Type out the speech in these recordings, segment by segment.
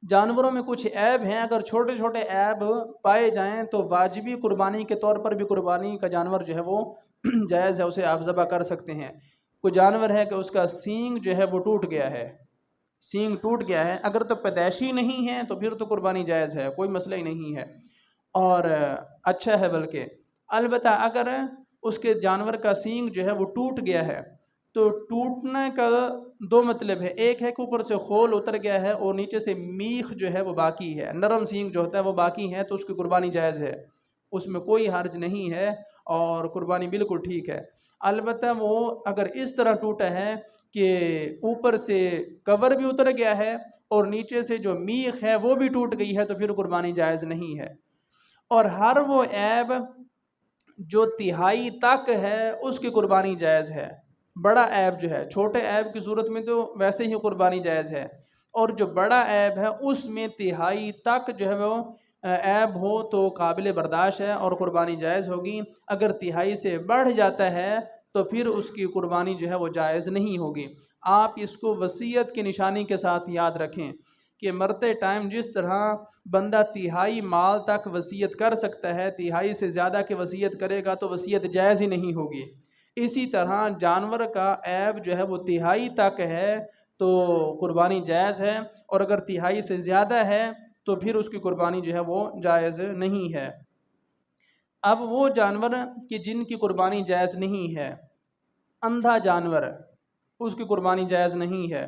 جانوروں میں کچھ عیب ہیں، اگر چھوٹے چھوٹے عیب پائے جائیں تو واجبی قربانی کے طور پر بھی قربانی کا جانور جو ہے وہ جائز ہے، اسے آپ ذبح کر سکتے ہیں۔ کوئی جانور ہے کہ اس کا سینگ جو ہے وہ ٹوٹ گیا ہے، سینگ ٹوٹ گیا ہے، اگر تو پیدائشی نہیں ہے تو پھر تو قربانی جائز ہے، کوئی مسئلہ ہی نہیں ہے اور اچھا ہے بلکہ۔ البتہ اگر اس کے جانور کا سینگ جو ہے وہ ٹوٹ گیا ہے تو ٹوٹنے کا دو مطلب ہے، ایک ہے کہ اوپر سے خول اتر گیا ہے اور نیچے سے میخ جو ہے وہ باقی ہے، نرم سینگ جو ہوتا ہے وہ باقی ہے، تو اس کی قربانی جائز ہے، اس میں کوئی حرج نہیں ہے اور قربانی بالکل ٹھیک ہے۔ البتہ وہ اگر اس طرح ٹوٹا ہے کہ اوپر سے کور بھی اتر گیا ہے اور نیچے سے جو میخ ہے وہ بھی ٹوٹ گئی ہے تو پھر قربانی جائز نہیں ہے۔ اور ہر وہ عیب جو تہائی تک ہے اس کی قربانی جائز ہے۔ بڑا عیب جو ہے، چھوٹے عیب کی صورت میں تو ویسے ہی قربانی جائز ہے، اور جو بڑا عیب ہے اس میں تہائی تک جو ہے وہ عیب ہو تو قابل برداشت ہے اور قربانی جائز ہوگی۔ اگر تہائی سے بڑھ جاتا ہے تو پھر اس کی قربانی جو ہے وہ جائز نہیں ہوگی۔ آپ اس کو وصیت کی نشانی کے ساتھ یاد رکھیں کہ مرتے ٹائم جس طرح بندہ تہائی مال تک وصیت کر سکتا ہے، تہائی سے زیادہ کی وصیت کرے گا تو وصیت جائز ہی نہیں ہوگی۔ اسی طرح جانور کا عیب جو ہے وہ تہائی تک ہے تو قربانی جائز ہے، اور اگر تہائی سے زیادہ ہے تو پھر اس کی قربانی جو ہے وہ جائز نہیں ہے۔ اب وہ جانور کہ جن کی قربانی جائز نہیں ہے، اندھا جانور، اس کی قربانی جائز نہیں ہے،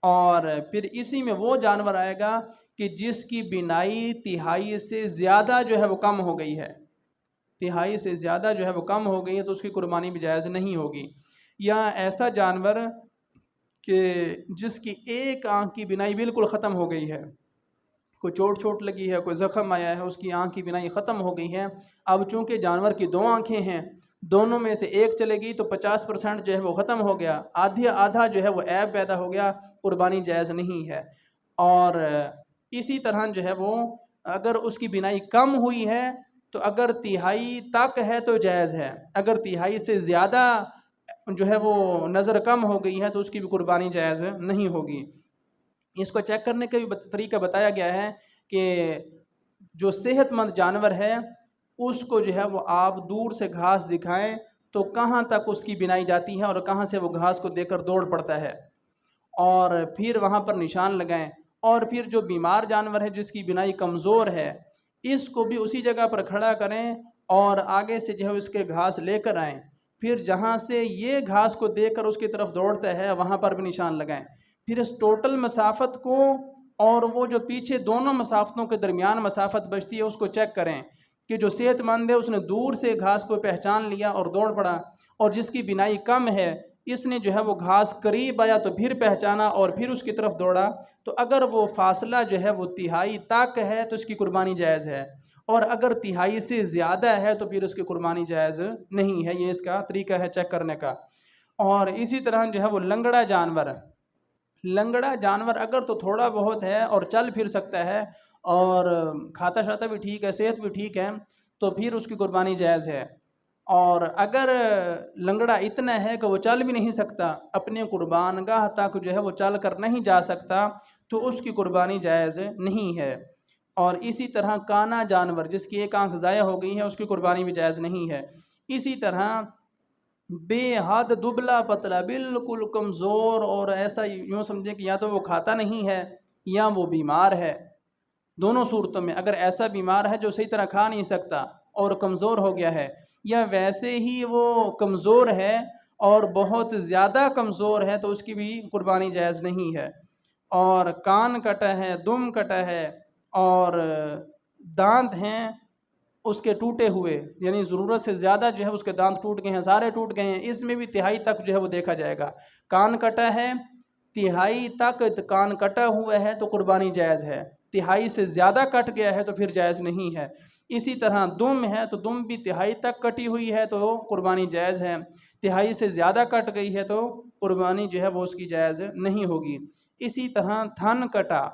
اور پھر اسی میں وہ جانور آئے گا کہ جس کی بینائی تہائی سے زیادہ جو ہے وہ کم ہو گئی ہے، تہائی سے زیادہ جو ہے وہ کم ہو گئی ہے تو اس کی قربانی بھی جائز نہیں ہوگی۔ یا ایسا جانور کہ جس کی ایک آنکھ کی بینائی بالکل ختم ہو گئی ہے، کوئی چوٹ لگی ہے، کوئی زخم آیا ہے، اس کی آنکھ کی بینائی ختم ہو گئی ہے، اب چونکہ جانور کی دو آنکھیں ہیں، دونوں میں سے ایک چلے گی تو 50% جو ہے وہ ختم ہو گیا، آدھا جو ہے وہ عیب پیدا ہو گیا، قربانی جائز نہیں ہے۔ اور اسی طرح جو ہے وہ اگر اس کی بینائی کم ہوئی ہے تو اگر تہائی تک ہے تو جائز ہے، اگر تہائی سے زیادہ جو ہے وہ نظر کم ہو گئی ہے تو اس کی بھی قربانی جائز نہیں ہوگی۔ اس کو چیک کرنے کا بھی طریقہ بتایا گیا ہے کہ جو صحت مند جانور ہے اس کو جو ہے وہ آپ دور سے گھاس دکھائیں تو کہاں تک اس کی بینائی جاتی ہے اور کہاں سے وہ گھاس کو دیکھ کر دوڑ پڑتا ہے، اور پھر وہاں پر نشان لگائیں۔ اور پھر جو بیمار جانور ہے جس کی بینائی کمزور ہے اس کو بھی اسی جگہ پر کھڑا کریں اور آگے سے جو ہے اس کے گھاس لے کر آئیں، پھر جہاں سے یہ گھاس کو دیکھ کر اس کی طرف دوڑتا ہے وہاں پر بھی نشان لگائیں۔ پھر اس ٹوٹل مسافت کو اور وہ جو پیچھے دونوں مسافتوں کے درمیان مسافت بچتی ہے اس کو چیک کریں کہ جو صحت مند ہے اس نے دور سے گھاس کو پہچان لیا اور دوڑ پڑا، اور جس کی بینائی کم ہے اس نے جو ہے وہ گھاس قریب آیا تو پھر پہچانا اور پھر اس کی طرف دوڑا، تو اگر وہ فاصلہ جو ہے وہ تہائی تک ہے تو اس کی قربانی جائز ہے، اور اگر تہائی سے زیادہ ہے تو پھر اس کی قربانی جائز نہیں ہے۔ یہ اس کا طریقہ ہے چیک کرنے کا۔ اور اسی طرح جو ہے وہ لنگڑا جانور اگر تو تھوڑا بہت ہے اور چل پھر سکتا ہے اور کھاتا شاتا بھی ٹھیک ہے، صحت بھی ٹھیک ہے، تو پھر اس کی قربانی جائز ہے۔ اور اگر لنگڑا اتنا ہے کہ وہ چل بھی نہیں سکتا، اپنے قربان گاہ تک جو ہے وہ چل کر نہیں جا سکتا، تو اس کی قربانی جائز نہیں ہے۔ اور اسی طرح کانا جانور جس کی ایک آنکھ ضائع ہو گئی ہے اس کی قربانی بھی جائز نہیں ہے۔ اسی طرح بے حد دبلا پتلا بالکل کمزور، اور ایسا یوں سمجھیں کہ یا تو وہ کھاتا نہیں ہے یا وہ بیمار ہے، دونوں صورتوں میں اگر ایسا بیمار ہے جو صحیح طرح کھا نہیں سکتا اور کمزور ہو گیا ہے، یا ویسے ہی وہ کمزور ہے اور بہت زیادہ کمزور ہے تو اس کی بھی قربانی جائز نہیں ہے۔ اور کان کٹا ہے، دم کٹا ہے، اور دانت ہیں اس کے ٹوٹے ہوئے، یعنی ضرورت سے زیادہ جو ہے اس کے دانت ٹوٹ گئے ہیں، سارے ٹوٹ گئے ہیں، اس میں بھی تہائی تک جو ہے وہ دیکھا جائے گا۔ کان کٹا ہے، تہائی تک کان کٹا ہوا ہے تو قربانی جائز ہے، تہائی سے زیادہ کٹ گیا ہے تو پھر جائز نہیں ہے۔ اسی طرح دم ہے تو دم بھی تہائی تک کٹی ہوئی ہے تو قربانی جائز ہے، تہائی سے زیادہ کٹ گئی ہے تو قربانی جو ہے وہ اس کی جائز نہیں ہوگی۔ اسی طرح تھن کٹا،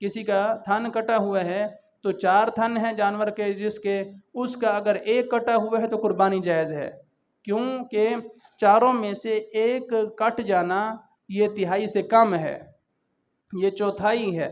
کسی کا تھن کٹا ہوا ہے تو 4 تھن ہیں جانور کے جس کے، اس کا اگر ایک کٹا ہوا ہے تو قربانی جائز ہے، کیونکہ چاروں میں سے ایک کٹ جانا یہ تہائی سے کم ہے، یہ چوتھائی ہے،